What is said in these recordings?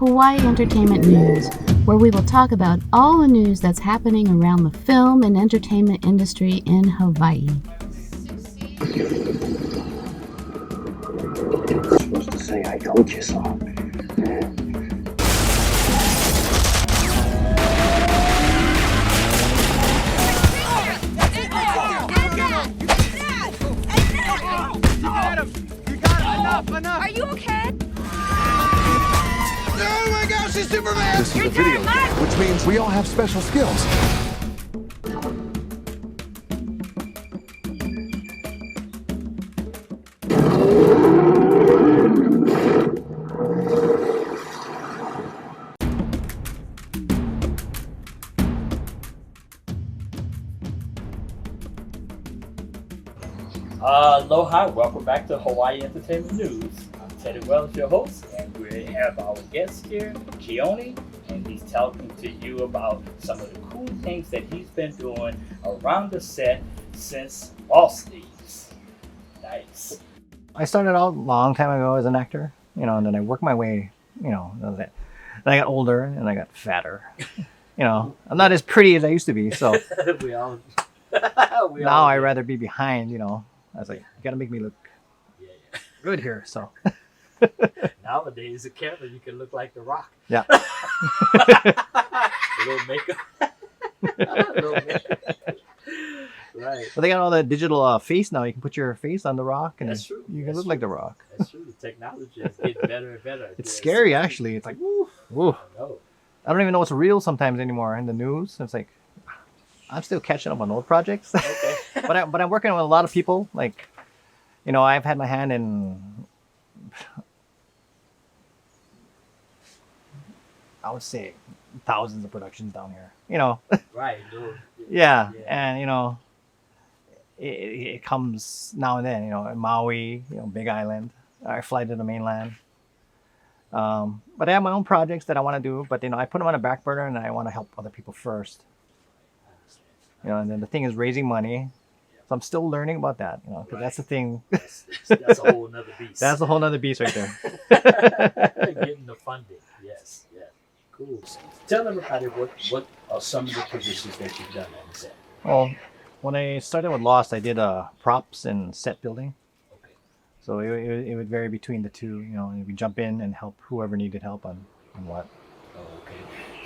Hawaii Entertainment News, where we will talk about all the news that's happening around the film and entertainment industry in Hawaii. You're supposed to say, I told you so. Enough! Are you okay? Oh my gosh, he's Superman! This is a video game, which means we all have special skills. Aloha, welcome back to Hawaii Entertainment News. I'm Teddy Wells, your host, and we have our guest here, Keoni, and he's talking to you about some of the cool things that he's been doing around the set since Lost Days. Nice. I started out a long time ago as an actor, and then I worked my way, that was it. Then I got older and I got fatter. I'm not as pretty as I used to be, so we all now I'd rather be behind, I was like, you gotta make me look good here, so. Nowadays, the camera, you can look like The Rock. Yeah. A little makeup. Right. But they got all the digital face now. You can put your face on The Rock and That's true. you can look like The Rock. That's true. The technology is getting better and better. It's scary, actually. It's like, woo. I don't even know what's real sometimes anymore in the news. It's like, I'm still catching up on old projects. Okay. but I'm working with a lot of people. Like, I've had my hand in, I would say, thousands of productions down here. Right. No. Yeah. And it comes now and then. In Maui, Big Island. I fly to the mainland. But I have my own projects that I want to do. But I put them on a back burner, and I want to help other people first. And then the thing is raising money. So I'm still learning about that, because that's the thing. That's a whole nother beast. That's a whole nother beast right there. Getting the funding. Yes. Yeah. Cool. Tell everybody what are some of the positions that you've done on the set. Well, when I started with Lost, I did props and set building. Okay. So it would vary between the two, and we jump in and help whoever needed help on what. Oh, okay.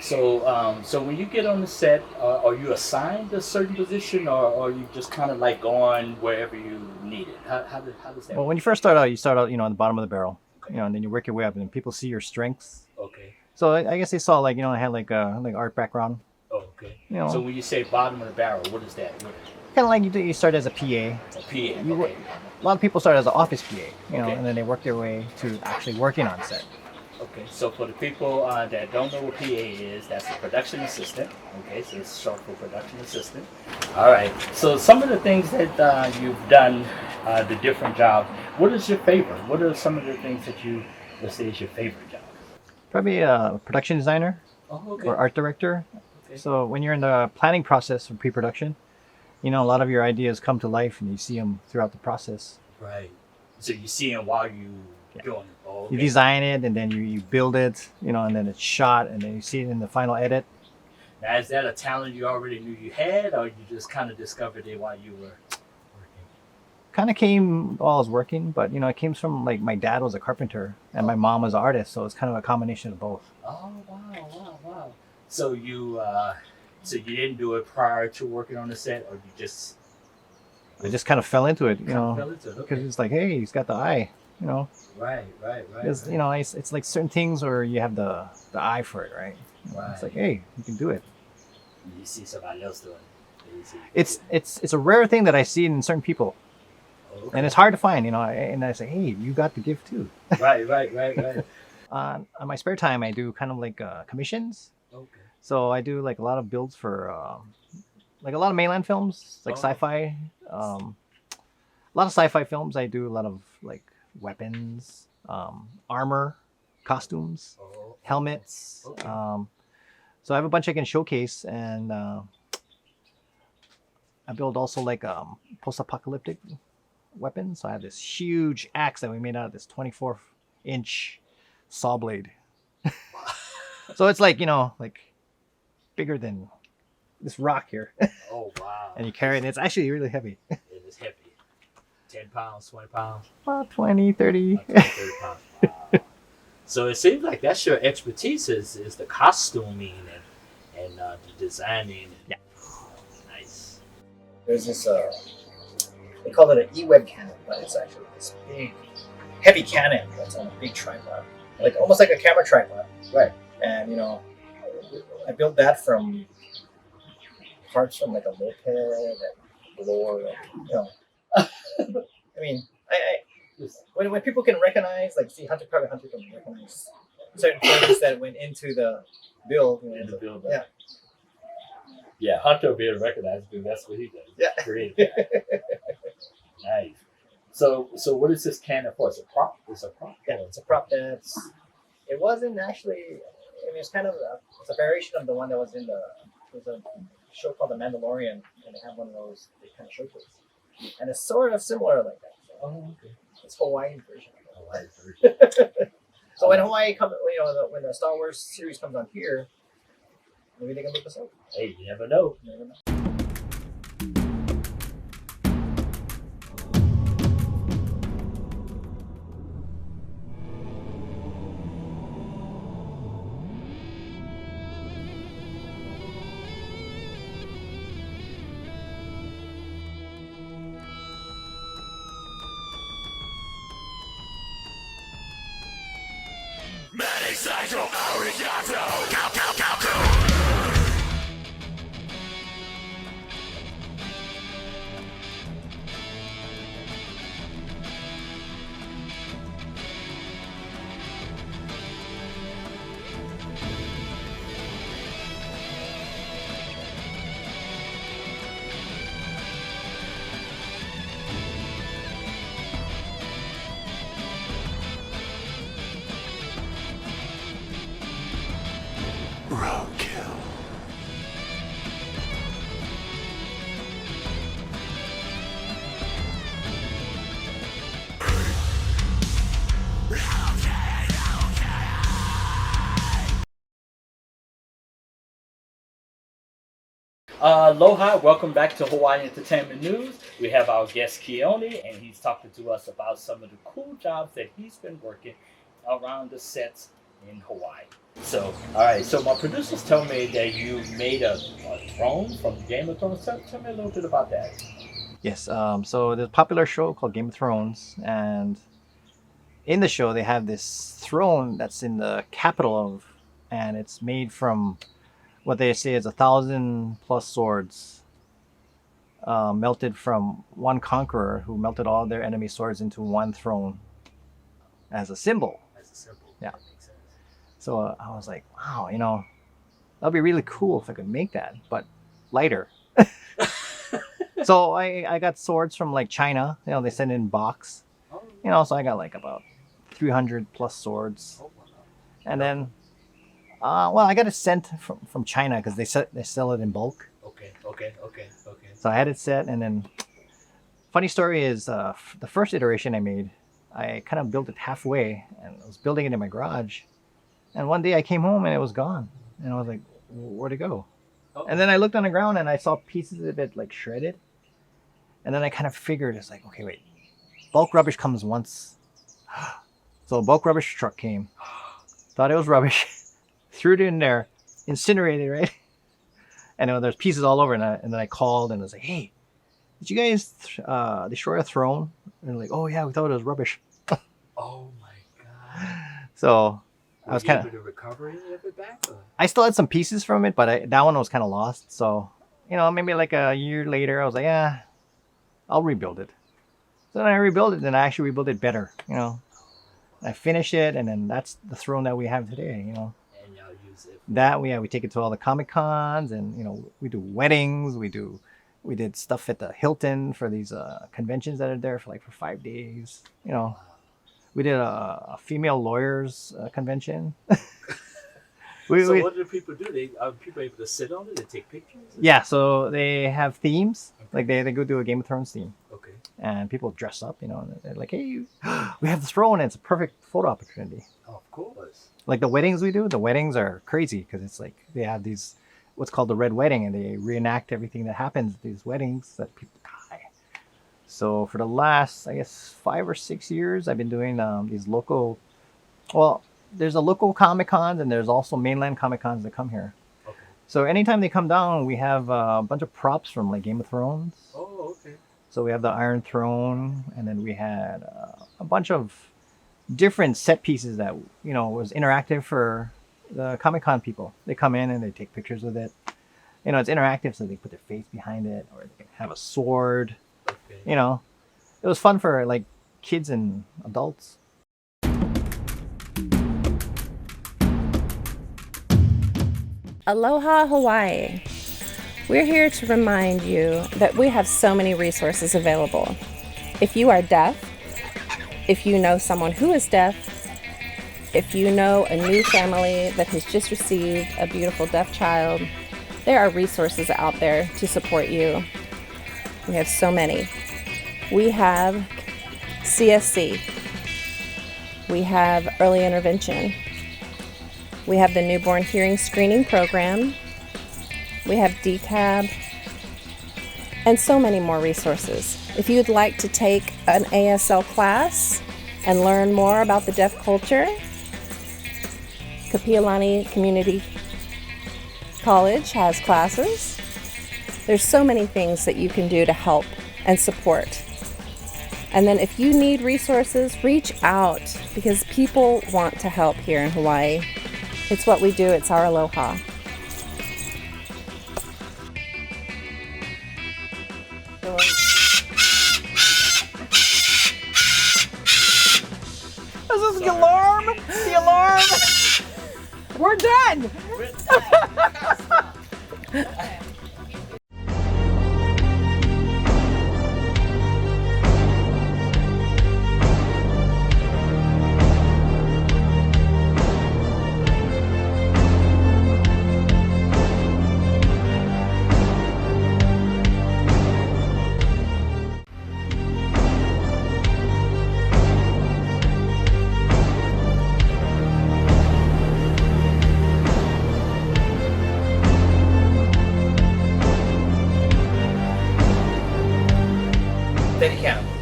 So when you get on the set, are you assigned a certain position, or are you just kind of like going wherever you need it? How does that Well, work? when you first start out, on the bottom of the barrel, and then you work your way up, and then people see your strengths. Okay. So I guess they saw I had like art background. Oh, okay. You So when you say bottom of the barrel, what is that? Kind of like you start as a PA. A PA. Okay. A lot of people start as an office PA, Okay. and then they work their way to actually working on set. Okay, so for the people that don't know what PA is, that's a production assistant. Okay, so it's short for production assistant. All right, so some of the things that you've done, the different jobs, what is your favorite? What are some of the things that let's say is your favorite job? Probably a production designer or art director. Okay. So when you're in the planning process for pre-production, a lot of your ideas come to life and you see them throughout the process. Right. So you see them while you doing it. Oh, okay. You design it and then you build it, and then it's shot and then you see it in the final edit. Now, is that a talent you already knew you had, or you just kind of discovered it while you were working? Kind of came while I was working, but it came from my dad was a carpenter and my mom was an artist, so it's kind of a combination of both. Oh wow! So you didn't do it prior to working on the set, or you just? I just kind of fell into it, Fell into it, okay. because it's like, hey, he's got the eye, Right. Because it's like certain things where you have the eye for it, right? It's like, hey, you can do it. You see somebody else doing it. It's a rare thing that I see in certain people, Okay. and it's hard to find, and I say, hey, you got the gift too. Right. On my spare time, I do kind of like commissions. Okay. So I do like a lot of builds for like a lot of mainland films, like sci-fi. A lot of sci-fi films. I do a lot of like weapons, armor, costumes, helmets. Okay. So I have a bunch I can showcase, and I build also like post-apocalyptic weapons. So I have this huge axe that we made out of this 24-inch saw blade. So it's like, like bigger than this rock here. Oh wow! And you carry it, and it's actually really heavy. It is heavy. 10 pounds, 20 pounds, About 20, 30. 20, 30 pounds. Wow. So it seems like that's your expertise is the costuming and the designing. Yeah. Nice. There's this, they call it an E-web cannon, but it's actually this big, heavy cannon that's on a big tripod. Like, almost like a camera tripod. Right. And, I built that from parts from like a moped and blower, I mean, when people can recognize, like, see, private hunter can recognize certain things that went into the build. In the build. Yeah. Yeah, Hunter will be able to recognize because that's what he does. Yeah. Creative. Nice. So what is this cannon for? It's a prop. It's a prop. Yeah, it's a prop that's. It wasn't actually. I mean, it's kind of it's a variation of the one that was in the. There's a show called The Mandalorian, and they have one of those. They kind of showcase, and it's sort of similar like that. So, Oh, okay. it's Hawaiian version. Hawaii version. So when Hawaii comes, when the Star Wars series comes on here, maybe they can look us up. Hey, you never know. You never know. Roadkill. Aloha, welcome back to Hawaii Entertainment News. We have our guest Keoni, and he's talking to us about some of the cool jobs that he's been working around the sets in Hawaii. So, all right, so my producers tell me that you made a throne from Game of Thrones. Tell me a little bit about that. Yes. So there's a popular show called Game of Thrones, and in the show they have this throne that's in the capital and it's made from what they say is 1,000+ swords, melted from one conqueror who melted all their enemy swords into one throne as a symbol. That's a simple. Yeah. That makes sense. So I was like, wow, that'd be really cool if I could make that, but lighter. So I got swords from like China. They send in box. Oh, So I got like about 300+ swords, oh, wow. and then, I got it sent from China because they sell it in bulk. Okay. So I had it set, and then, funny story is, the first iteration I made, I kind of built it halfway, and I was building it in my garage, and one day I came home and it was gone, and I was like, where'd it go? Oh. And then I looked on the ground and I saw pieces of it like shredded, and then I kind of figured, it's like, okay, wait, bulk rubbish comes once. So a bulk rubbish truck came, thought it was rubbish, threw it in there, incinerated, right? And there's pieces all over, and then I called and I was like, hey, did you guys destroy a throne? And they're like, oh yeah, we thought it was rubbish. Oh my god. So I was Were you kind able to recover any of it back? Or? I still had some pieces from it, but that one was kind of lost. So, maybe like a year later, I was like, yeah, I'll rebuild it. So then I rebuilt it, and I actually rebuilt it better, I finished it, and then that's the throne that we have today, And y'all use it. That we take it to all the Comic Cons, and we do weddings, we did stuff at the Hilton for these conventions that are there for 5 days. We did a female lawyers convention. So what do people do? Are people able to sit on it and take pictures? Yeah, so they have themes. Like they go do a Game of Thrones theme. Okay. And people dress up, and they're like, hey, we have the throne, and it's a perfect photo opportunity. Oh, of course. Like the weddings we do, the weddings are crazy because it's like they have these, what's called the red wedding, and they reenact everything that happens at these weddings that people die. So for the last, I guess, 5 or 6 years, I've been doing these local, well, there's a local Comic-Cons and there's also mainland Comic-Cons that come here. Okay. So anytime they come down, we have a bunch of props from like Game of Thrones. Oh, okay. So we have the Iron Throne, and then we had a bunch of different set pieces that, was interactive for the Comic-Con people. They come in and they take pictures with it. It's interactive, so they put their face behind it, or they can have a sword. Okay. It was fun for like kids and adults. Aloha, Hawaii. We're here to remind you that we have so many resources available. If you are deaf, if you know someone who is deaf, if you know a new family that has just received a beautiful deaf child, there are resources out there to support you. We have so many. We have CSC. We have early intervention. We have the newborn hearing screening program. We have DCAB, and so many more resources. If you'd like to take an ASL class and learn more about the deaf culture, Kapi'olani Community College has classes. There's so many things that you can do to help and support. And then if you need resources, reach out, because people want to help here in Hawaii. It's what we do, it's our aloha. This is the alarm! The alarm! We're done!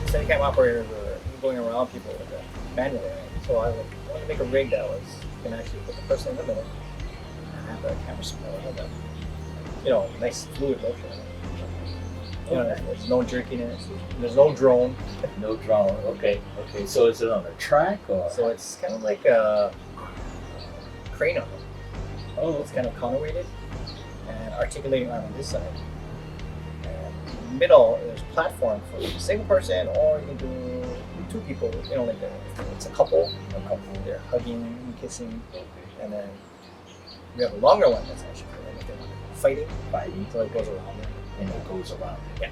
Steadicam operators were going around people with a manual, right? So I wanted to make a rig that can actually put the person in the middle and have the camera spin around them. Nice fluid motion. There's no jerkiness. There's no drone. No drone. Okay. So is it on a track or? So it's kind of like a crane on it. Oh, it's kind of counterweighted and articulating on this side. Middle, there's a platform for a single person, or you can do 2 people. It's a couple. They're hugging and kissing, and then we have a longer one that's actually for if they want fighting. So it goes around them. And it goes around. Yeah.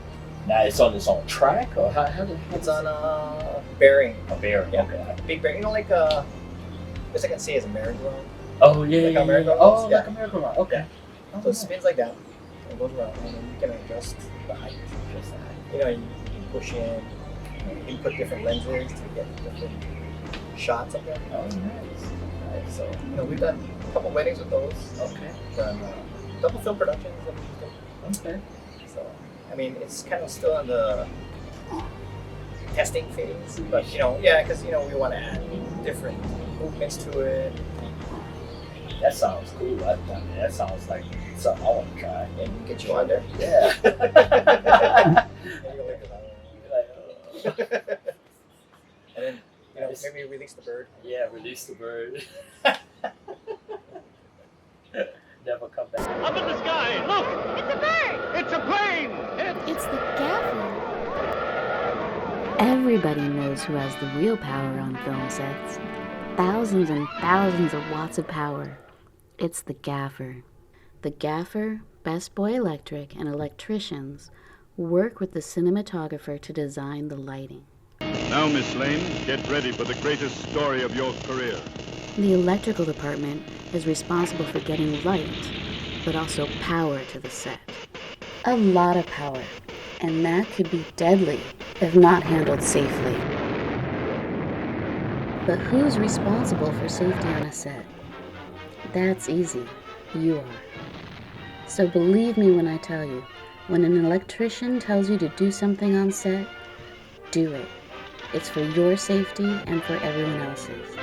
Now it's on its own track, or how it's on a bearing. A bearing. Yeah. Okay. Big bearing. Best I can say is a merry-go-round. Oh yeah. Like a merry-go-round. Oh, yeah. like a merry-go-round. Okay. So it spins like that. It goes around, and then you can adjust the height. You can push in, input different lenses to get different shots of them. Oh, nice. So we've done a couple weddings with those. Okay. Done a couple film productions. Okay. So it's kind of still in the testing phase, but because we want to add different movements to it. That sounds cool. That sounds like something I want to try. And get you on there. Yeah. And then maybe release the bird. Yeah, release the bird. Never come back. Up in the sky, look! It's a bird! It's a plane! It's the gaffer. Everybody knows who has the real power on film sets. Thousands and thousands of watts of power. It's the gaffer. The gaffer, Best Boy Electric, and electricians work with the cinematographer to design the lighting. Now, Miss Lane, get ready for the greatest story of your career. The electrical department is responsible for getting light, but also power to the set. A lot of power, and that could be deadly if not handled safely. But who's responsible for safety on a set? That's easy. You are. So believe me when I tell you, when an electrician tells you to do something on set, do it. It's for your safety and for everyone else's.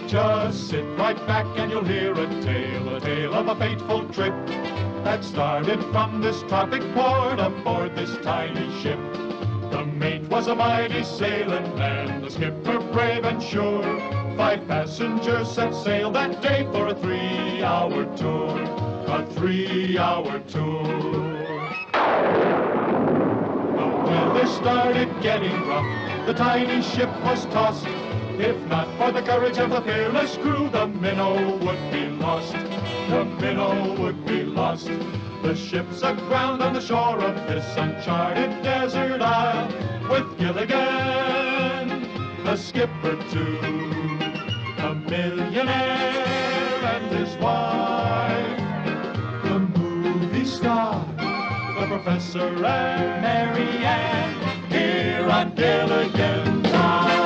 Just sit right back and you'll hear a tale of a fateful trip that started from this tropic port aboard this tiny ship. The mate was a mighty sailing man, the skipper brave and sure. 5 passengers set sail that day for a 3-hour tour, a 3-hour tour. The weather started getting rough, the tiny ship was tossed. If not for the courage of the fearless crew, the minnow would be lost. The minnow would be lost. The ship's aground on the shore of this uncharted desert isle, with Gilligan, the skipper too, a millionaire and his wife, the movie star, the professor and Mary Ann, here on Gilligan's Island.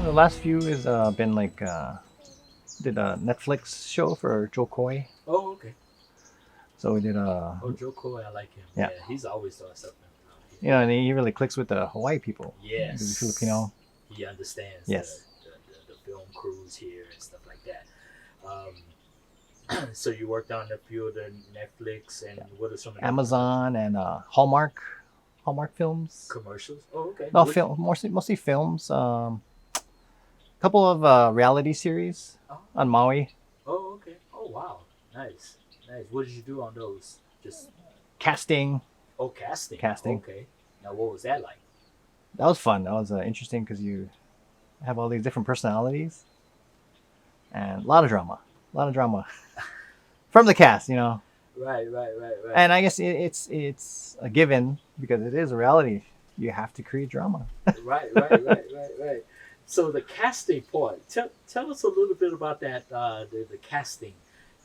The last few has been like did a Netflix show for Joe Coy. Oh, okay. So we did Oh, Joe Coy, I like him. Yeah. He's always doing something. and he really clicks with the Hawaii people. Yes. He's Filipino. He understands Yes. the film crews here and stuff like that. So you worked on a few of the Netflix and what are some of the Amazon and Hallmark films. commercials? Oh, okay. No, What- film mostly films. Couple of reality series on Maui. Oh, okay. Oh, wow. Nice. What did you do on those? Just Casting. casting. Casting. Okay. Now, what was that like? That was fun. That was interesting because you have all these different personalities and a lot of drama. From the cast, Right. And I guess it's a given because it is a reality. You have to create drama. right. So the casting part. Tell us a little bit about that. The casting.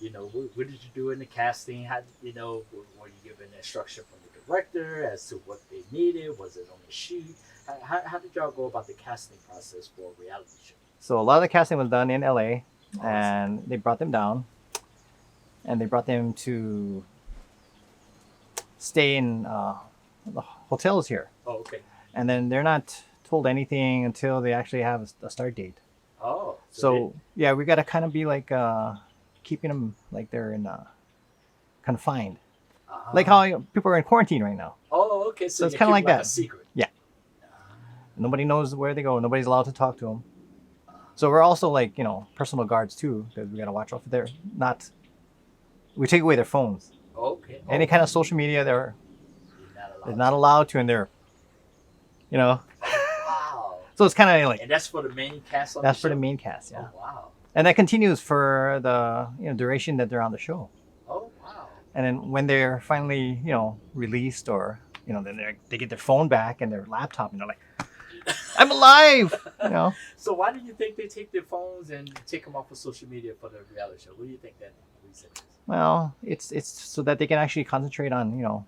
What did you do in the casting? How were you given instruction from the director as to what they needed? Was it on the shoot? How did y'all go about the casting process for a reality show? So a lot of the casting was done in LA, and they brought them down, and they brought them to stay in the hotels here. Oh, okay. And then they're not told anything until they actually have a start date. Oh. So yeah, we got to kind of be like keeping them like they're in confined, like how people are in quarantine right now. Oh, okay. So it's you kind of keep like it that. a secret. Yeah. Nobody knows where they go. Nobody's allowed to talk to them. So we're also like personal guards too, because we got to watch out for their not. We take away their phones. Okay. Any kind of social media they're You're not allowed to, and they're Wow. so it's kind of like And that's for the main cast on that's the for show? the main cast, yeah. Oh, wow. And that continues for the duration that they're on the show. Oh, wow. And then when they're finally released, or then they get their phone back and their laptop, and they're like, I'm alive. So why do you think they take their phones and take them off of social media for the reality show? What do you think that reason is? Well, it's so that they can actually concentrate on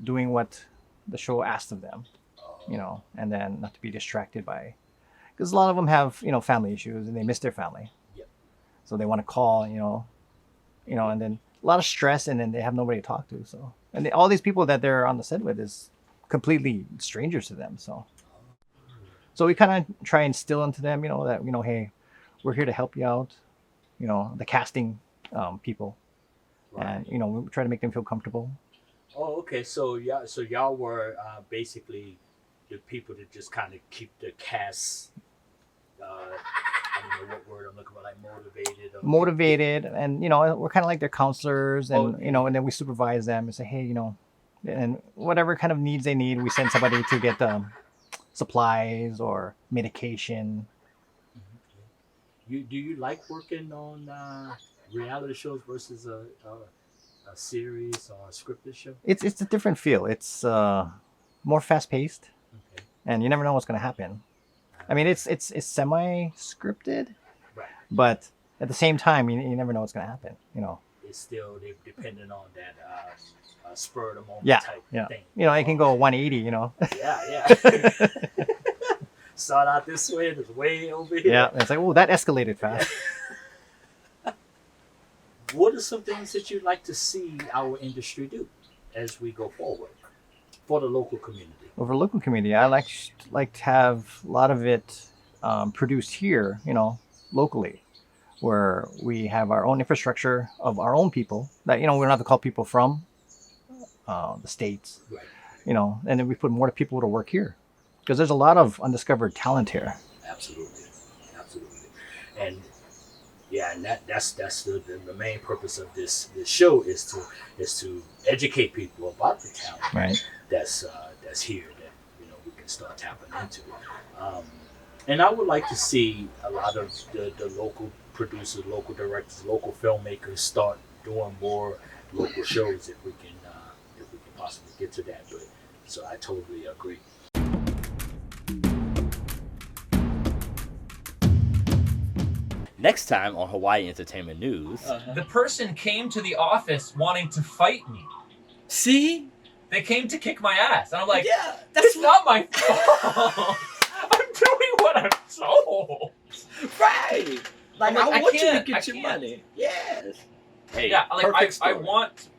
doing what the show asked of them, and then not to be distracted by, because a lot of them have family issues and they miss their family. Yep. So they want to call, and then a lot of stress, and then they have nobody to talk to. So all these people that they're on the set with is completely strangers to them. So we kind of try and instill into them, that hey, we're here to help you out, the casting people, Right. and we try to make them feel comfortable. Oh, okay. So y'all were basically the people that just kind of keep the cast. I don't know what word I'm looking for, like motivated. Or, Motivated, and we're kind of like their counselors, and Oh, and then we supervise them and say, hey, and whatever kind of needs they need, we send somebody to get supplies or medication. do you like working on reality shows versus a series or a scripted show? It's a different feel. It's more fast paced, Okay. and you never know what's going to happen. I mean, it's semi scripted, Right. but at the same time, you never know what's going to happen. It's still they dependent on that spur of the moment Yeah, type yeah. thing. It can go 180. Yeah. Start out this way, and it's way over here. Yeah, it's like, oh, that escalated fast. What are some things that you'd like to see our industry do as we go forward for the local community? Over local community, I like to have a lot of it produced here, locally, where we have our own infrastructure of our own people that we don't have to call people from the states, Right. and then we put more people to work here because there's a lot of undiscovered talent here. Absolutely. And yeah, and that's the main purpose of this show is to educate people about the talent Right. that's here that we can start tapping into. And I would like to see a lot of the local producers, local directors, local filmmakers start doing more local shows if we can possibly get to that. But so I totally agree. Next time on Hawaii Entertainment News. The person came to the office wanting to fight me. See? They came to kick my ass. And I'm like, Yeah, it's not my fault. I'm doing what I'm told. right. Like I'm like, I want you to can't, get I your can't. money. Yes. Hey, Yeah, like perfect story.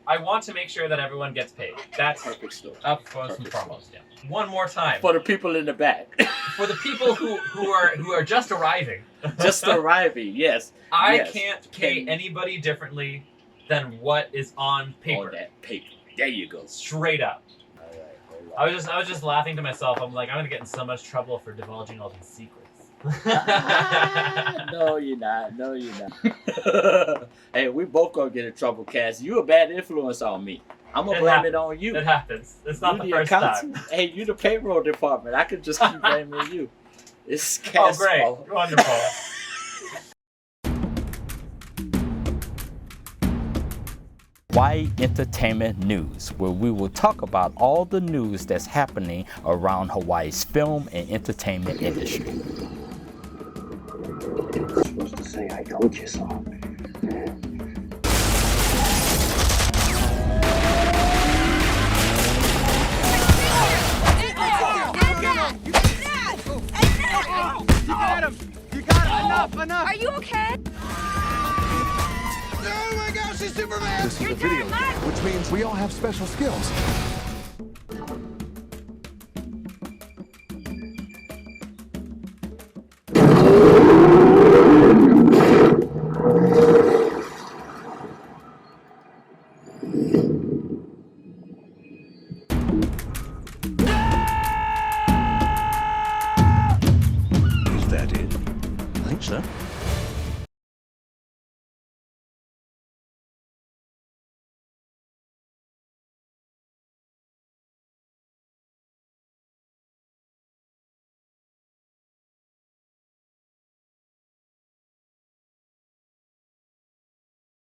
I want to make sure that everyone gets paid. That's Perfect story. up first and Perfect foremost. Yeah. One more time For the people in the back. for the people who are just arriving. Just arriving, yes. I Yes. can't pay anybody differently than what is on paper. On that paper. There you go. Straight up. All right. I was just laughing to myself. I'm like, I'm gonna get in so much trouble for divulging all these secrets. No, you're not. No, you're not. Hey, we both gonna get in trouble, Cass. You a bad influence on me. I'm gonna blame it on you. It happens. It's not You the first accountant. time. Hey, you the payroll department. I could just keep blaming you. It's Oh, Cass' great. fault. Wonderful. Hawaii Entertainment News, where we will talk about all the news that's happening around Hawaii's film and entertainment industry. You're supposed to say, I told you so. You got him! Enough! Are you okay? Oh my gosh, he's Superman! This is a video game, which means we all have special skills.